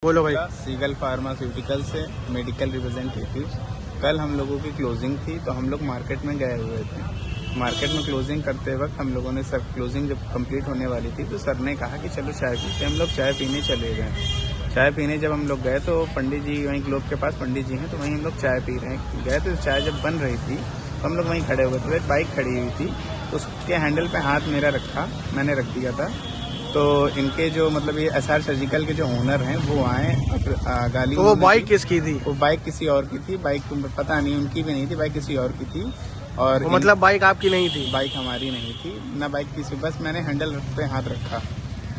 बोलो भाई। Seagull pharmaceutical से मेडिकल रिप्रेजेंटेटिव। कल हम लोगों की क्लोजिंग थी तो हम लोग मार्केट में गए हुए थे। मार्केट में क्लोजिंग करते वक्त हम लोगों ने सर क्लोजिंग जब कंप्लीट होने वाली थी तो सर ने कहा कि चलो चाय पीते। हम लोग चाय पीने चले गए। चाय पीने जब हम लोग गए तो पंडित जी वहीं ग्लोब के पास पंडित जी हैं तो वहीं हम लोग चाय पी रहे हैं। गए तो चाय जब बन रही थी तो हम लोग वहीं खड़े हुए थे। एक बाइक खड़ी हुई थी तो उसके हैंडल पे हाथ मेरा मैंने रख दिया था। तो इनके जो मतलब ये एसआर सर्जिकल के जो ओनर हैं वो आए गाली। तो वो बाइक किसकी थी? वो बाइक किसी और की थी। बाइक पता नहीं, उनकी भी नहीं थी, बाइक किसी और की थी। और मतलब बाइक आपकी नहीं थी? बाइक हमारी नहीं थी ना, बाइक किसी, बस मैंने हैंडल पे हाथ रखा।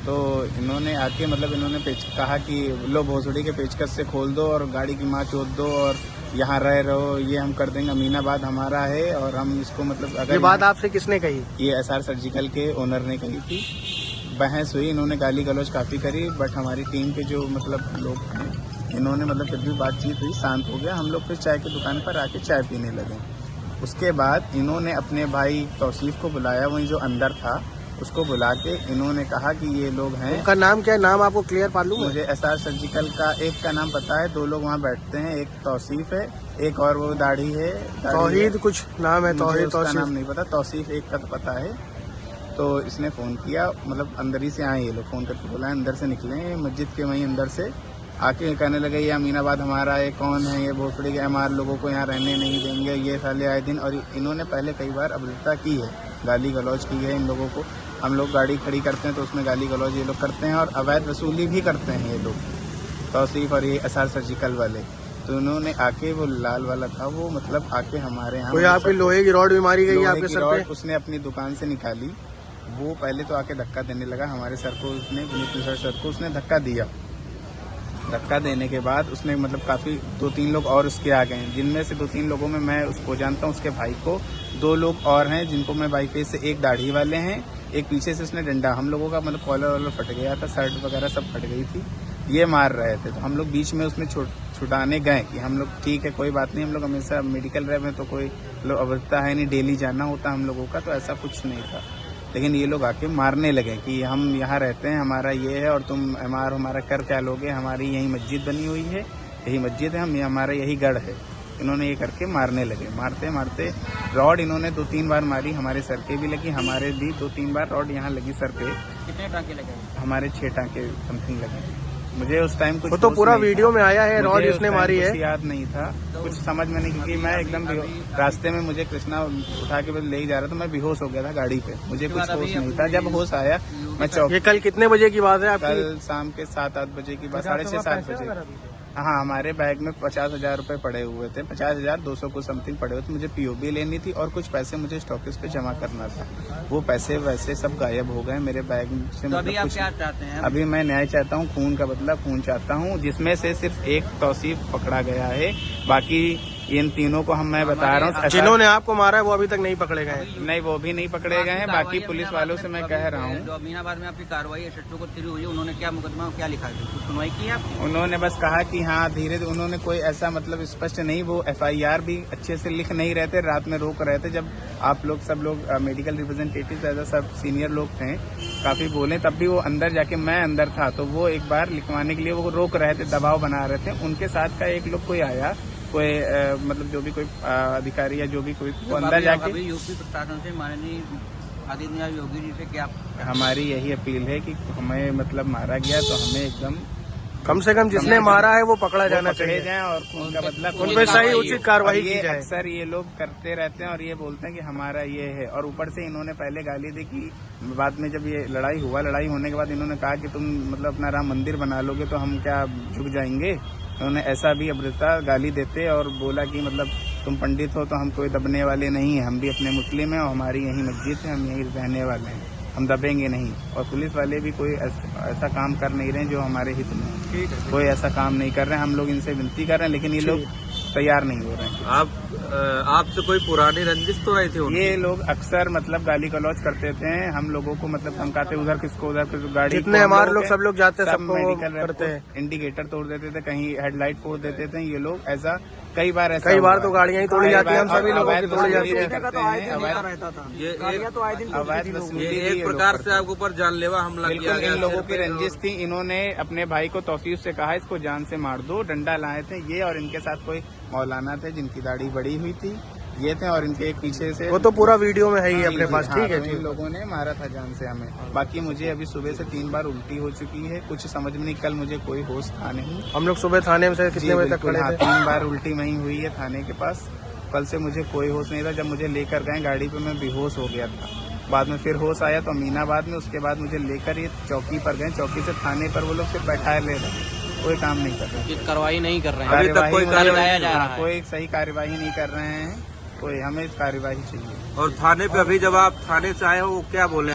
तो इन्होंने आके मतलब इन्होंने कहा कि लो भोसड़ी के पेचकस से खोल दो और गाड़ी की माँ चोद दो और यहाँ रहो, ये हम कर देंगे, अमीनाबाद हमारा है और हम इसको मतलब। अगर ये बात आपसे किसने कही? ये एसआर सर्जिकल के ओनर ने कही थी। बहस हुई, इन्होंने गाली गलौज काफ़ी करी, बट हमारी टीम के जो मतलब लोग हैं इन्होंने मतलब फिर भी बातचीत हुई, शांत हो गया। हम लोग फिर चाय की दुकान पर आके चाय पीने लगे। उसके बाद इन्होंने अपने भाई तौसीफ को बुलाया, वहीं जो अंदर था उसको बुला के इन्होंने कहा कि ये लोग हैं। उनका नाम क्या है? नाम आपको क्लियर मालूम है? मुझे एसआर सर्जिकल का एक का नाम पता है, 2 लोग वहाँ बैठते हैं, एक तौसीफ है, एक और वो दाढ़ी है, तौहीद कुछ नाम है। मुझे उसका नाम नहीं पता, तौसीफ एक का तो पता है। तो इसने फ़ोन किया, मतलब अंदर ही से आए ये लोग, फ़ोन करके बोला अंदर से निकले मस्जिद के वहीं अंदर से आके कहने लगे ये अमीनाबाद हमारा है, कौन है ये भोसड़ी के एमआर, लोगों को यहाँ रहने नहीं देंगे, ये साले आए दिन। और इन्होंने पहले कई बार अभद्रता की है, गाली गलौज की है इन लोगों को। हम लोग गाड़ी खड़ी करते हैं तो उसमें गाली गलौज ये लोग करते हैं और अवैध वसूली भी करते हैं ये लोग, तौसीफ और ये एसआर सर्जिकल वाले। तो उन्होंने आके, वो लाल वाला था वो, मतलब आके हमारे यहाँ कोई आपकी लोहे की रॉड भी मारी गई आपके सर पे? उसने अपनी दुकान से निकाली। वो पहले तो आके धक्का देने लगा हमारे सर को, उसने विनीत सर को उसने धक्का दिया। धक्का देने के बाद उसने मतलब काफ़ी 2-3 लोग और उसके आ गए, जिनमें से 2-3 लोगों में मैं उसको जानता हूँ, उसके भाई को। 2 लोग और हैं जिनको मैं बाई फेस से, एक दाढ़ी वाले हैं, एक पीछे से उसने डंडा, हम लोगों का मतलब कॉलर वॉलर फट गया था, शर्ट वगैरह सब फट गई थी, ये मार रहे थे। तो हम लोग बीच में उसमें छुड़ाने गए कि हम लोग ठीक है कोई बात नहीं, हम लोग हमेशा मेडिकल रैब में तो कोई अवस्था है नहीं, डेली जाना होता हम लोगों का, तो ऐसा कुछ नहीं था। लेकिन ये लोग आके मारने लगे कि हम यहाँ रहते हैं, हमारा ये है और तुम हमारा कर क्या लोगे, हमारी यही मस्जिद बनी हुई है, यही मस्जिद है, हमारा यही गढ़ है। इन्होंने ये करके मारने लगे। मारते मारते रॉड इन्होंने 2-3 बार मारी, हमारे सर के भी लगी, हमारे भी 2-3 बार रॉड यहाँ लगी सर पे। कितने टाँके लगे? हमारे 6 टाँके समथिंग लगे। मुझे उस टाइम कुछ तो पूरा वीडियो में आया है, रॉड इसने मारी है, याद नहीं था, कुछ समझ में नहीं, क्योंकि मैं एकदम रास्ते में मुझे कृष्णा उठा के ले जा रहा था, मैं बेहोश हो गया था गाड़ी पे, मुझे कुछ होश नहीं था। जब होश आया मैं चौक। ये कल कितने बजे की बात है आपकी? कल शाम के 7-8 बजे की बात, 6:30-7 बजे। हाँ, हमारे बैग में 50,000 रुपए पड़े हुए थे, 50,200 को समथिंग पड़े हुए थे। मुझे पीओबी लेनी थी और कुछ पैसे मुझे स्टॉकिस पे जमा करना था। वो पैसे वैसे सब गायब हो गए मेरे बैग से। तो अभी आप क्या चाहते हैं? अभी मैं न्याय चाहता हूँ, खून का बदला खून चाहता हूँ, जिसमें से सिर्फ एक तौसीफ पकड़ा गया है। बाकी इन तीनों को मैं बता रहा हूँ, जिन्होंने आपको मारा है वो अभी तक नहीं पकड़े गए? नहीं, वो भी नहीं पकड़े गए हैं। बाकी पुलिस वालों से मैं कह रहा हूँ, जो अमीनाबाद में आपकी कार्रवाई है, शट्टू को तिरी हुई है, उन्होंने क्या मुकदमा क्या लिखा है, कुछ सुनवाई की है आपकी? उन्होंने बस कहा कि हाँ धीरे, उन्होंने कोई ऐसा मतलब स्पष्ट नहीं, वो FIR भी अच्छे से लिख नहीं रहे थे, रात में रोक रहे थे। जब आप लोग सब लोग मेडिकल रिप्रेजेंटेटिव ऐसा सब सीनियर लोग थे, काफी बोले, तब भी वो अंदर जाके, मैं अंदर था तो वो एक बार लिखवाने के लिए वो रोक रहे थे, दबाव बना रहे थे। उनके साथ का एक लोग कोई आया, कोई मतलब जो भी कोई अधिकारी या जो भी कोई, वो अंदर जाके। यूपी प्रशासन से माननीय आदित्यनाथ योगी जी से क्या हमारी यही अपील है कि हमें मतलब मारा गया तो हमें एकदम कम से कम जिसने मारा है वो पकड़ा जाना चाहिए जाए और खून का बदला उन पे सही उचित कार्रवाई की जाए। अक्सर ये लोग करते रहते हैं और ये बोलते हैं कि हमारा ये है, और ऊपर से इन्होंने पहले गाली दी कि बाद में जब ये लड़ाई हुआ, लड़ाई होने के बाद इन्होंने कहा कि तुम मतलब अपना राम मंदिर बना लोगे तो हम क्या झुक जाएंगे। उन्होंने ऐसा भी अभद्रता गाली देते और बोला कि मतलब तुम पंडित हो तो हम कोई दबने वाले नहीं है, हम भी अपने मुस्लिम हैं और हमारी यही मस्जिद है, हम यही रहने वाले हैं, हम दबेंगे नहीं। और पुलिस वाले भी कोई ऐसा काम कर नहीं रहे हैं जो हमारे हित में, कोई ऐसा काम नहीं कर रहे हैं। हम लोग इनसे विनती कर रहे हैं, लेकिन ये लोग तैयार नहीं हो रहे हैं। आपसे कोई पुरानी रंजिश तो नहीं थी उनकी? ये लोग अक्सर मतलब गाली गलौज करते थे, हम लोगों को मतलब धमकाते, उधर किसको उधर किसको, गाड़ी जितने हमारे लोग सब लोग जाते हैं सबको मेडिकल करते हैं। इंडिकेटर तोड़ देते थे, कहीं हेडलाइट फोड़ देते थे ये लोग। ऐसा कई बार तो गाड़ियां ही तोड़ी जाती हैं, हम सभी लोगों की तोड़ी जाती है। ये एक प्रकार से आपके ऊपर जानलेवा हमला किया गया। इन लोगों की रंजिश थी, इन्होंने अपने भाई को तौफीक से कहा इसको जान से मार दो, डंडा लाए थे ये, और इनके साथ कोई मौलाना थे जिनकी दाढ़ी बड़ी हुई थी, ये थे, और इनके एक पीछे से, वो तो पूरा वीडियो में है ही अपने पास। ठीक है, तो इन लोगों ने मारा था जान से हमें। बाकी मुझे अभी सुबह से 3 बार उल्टी हो चुकी है, कुछ समझ में नहीं, कल मुझे कोई होश था नहीं। हम लोग सुबह थाने में से कितने बजे तक खड़े थे? 3 बार उल्टी वहीं हुई है थाने के पास। कल से मुझे कोई होश नहीं था, जब मुझे लेकर गए गाड़ी पे मैं बेहोश हो गया था। बाद में फिर होश आया तो अमीनाबाद में, उसके बाद मुझे लेकर ये चौकी पर गए, चौकी से थाने पर वो लोग सिर्फ बैठाए ले रहे, कोई काम नहीं कर रहे, कार्रवाई नहीं कर रहे हैं। अभी तक कोई कार्रवाई कोई सही कार्यवाही नहीं कर रहे हैं, कोई हमें कार्यवाही चाहिए। और थाने पे अभी जब आप थाने से आए हो वो क्या बोले?